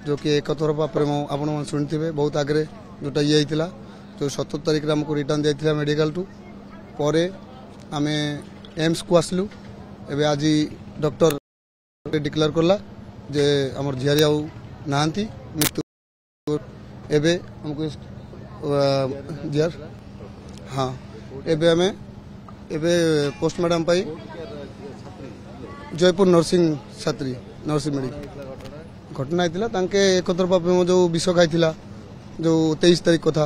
जो कि एक तरफा प्रेम आपण शुणी बहुत आगे जोटा ये होता जो 17 तारिख आमको रिटर्न दिया मेडिकल टू पर आम एम्स को आसलु एवं आज डॉक्टर डिक्लेयर करला जे आमर झियारी आउ नाहांती मृत्यु एबे हमको झियार हाँ एबे आम एबे पोस्टमार्टम पाई जयपुर नर्सिंग छात्री नर्सिंग मेडिकल घटना होता तांके एक तरफा जो विष खाई जो 23 तारिख कथा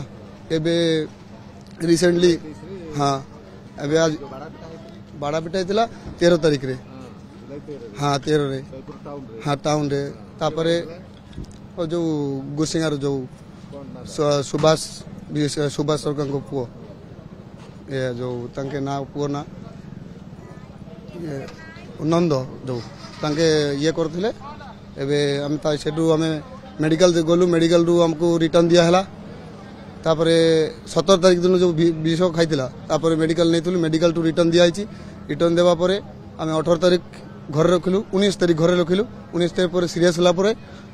एबे रिसेंटली हाँ एबे आज बाड़ा पिटा होता 13 तारिख रे हाँ 13 रे हाँ टाउन रे तापरे जो गोसिंगार जो सुभाष सरकार को पुओ ये जो तांके ना पुओ ना नंद जो तांके ये करथिले एबे हम सेठू आम मेडिकल गलु मेडिकल रू हमको रिटर्न दिया है तापरे 17 तारिख दिन जो विष खाई तापर मेडिकल नहीं मेडिकल टू रिटर्न दिया रिटर्न देवा परे आम 18 तारिख घर रखिलु 19 तारिख घर रखिलु 19 तारिख पर सीरीयस होला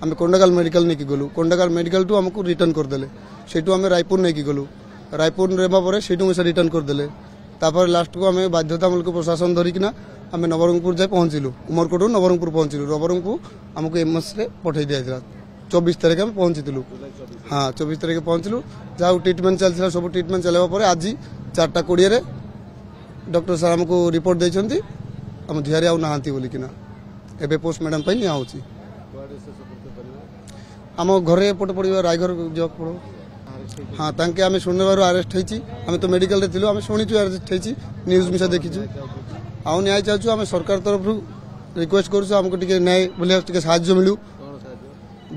आम कोंडागाल मेडिकल नहीं गलु कोंडागाल मेडिकल टू हमको रिटर्न करदेले सेठू आम रायपुर नहीं गलु रायपुर रेवा पर सेठू से रिटर्न करदेले तापर लास्ट को आम बाध्यतामूलक प्रशासन धरिकिना आम नवरंगपुर जाए पहुंचलु उमरकोट नवरंगपुर पहुंचलु नवरंगपुर आमको एमएस रे पठाई दिया 24 तारिख आम पहुंचीलु हाँ 24 तारिख पहुंचलु जहाँ ट्रिटमेंट चलता सब ट्रिटमेंट चलवा पर आज 4:20 रे डॉक्टर साहब हमको रिपोर्ट देइछंती हम झियारी आउ नाहांती बोलिकिना एबे पोस्टमार्टम पई निया होची आम घरे पट पड़िबा रायघर जॉब पड़ो हाँ तांके आम शुणवार अरेस्ट होती आम तो मेडिकल रे थिलु आम शुणीचु अरेस्ट होती न्यूज मिसा देखीचु आउ न्याय चाहूँ आम सरकार तरफ रिक्वेस्ट करूँ आमको टिके न्याय बोलिया टिके साहाय्य मिलू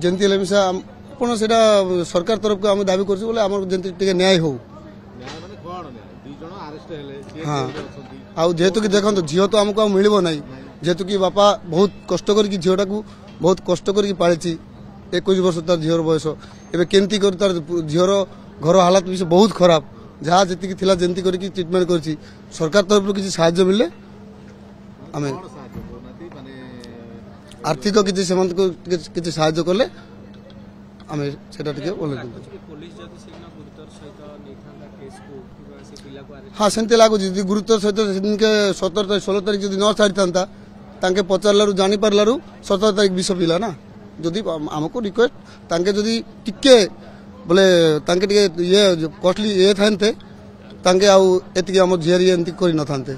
जंती हेले मिसा आपण सेटा सरकार तरफ को आम दाबी करछु बोले आम जंती टिके न्याय हो हाँ आउ जेहेतु कि देखो झील तो आमको मिलबो नहीं जेहेतु कि बापा बहुत कष्ट करके झीलटा को बहुत कष्ट करके पालिछि 21 वर्ष तार झीर बयस एबे केंती कर तार झीर घर हालत भी बहुत खराब जहाँ जी थिला जेंती करके ट्रिटमेंट करछि सरकार तरफ किसी साहाय्य मिले आमे आर्थिक किसी सेमंत को किसी साहाय्य कले आमे सेटा टिके बोले हाँ सेमती लागुच गुरुत्व सहित के 17-16 तारिख जब न छाड़ी था तांके पचारू जानी पार्लू 17 तारिख विष पिला ना जदि आमको रिक्वेस्ट तांके जदि टिके बोले तांके टिके ये कॉस्टली ये थांते तांके आउ एतिके आम झियारी एंती करि न थांते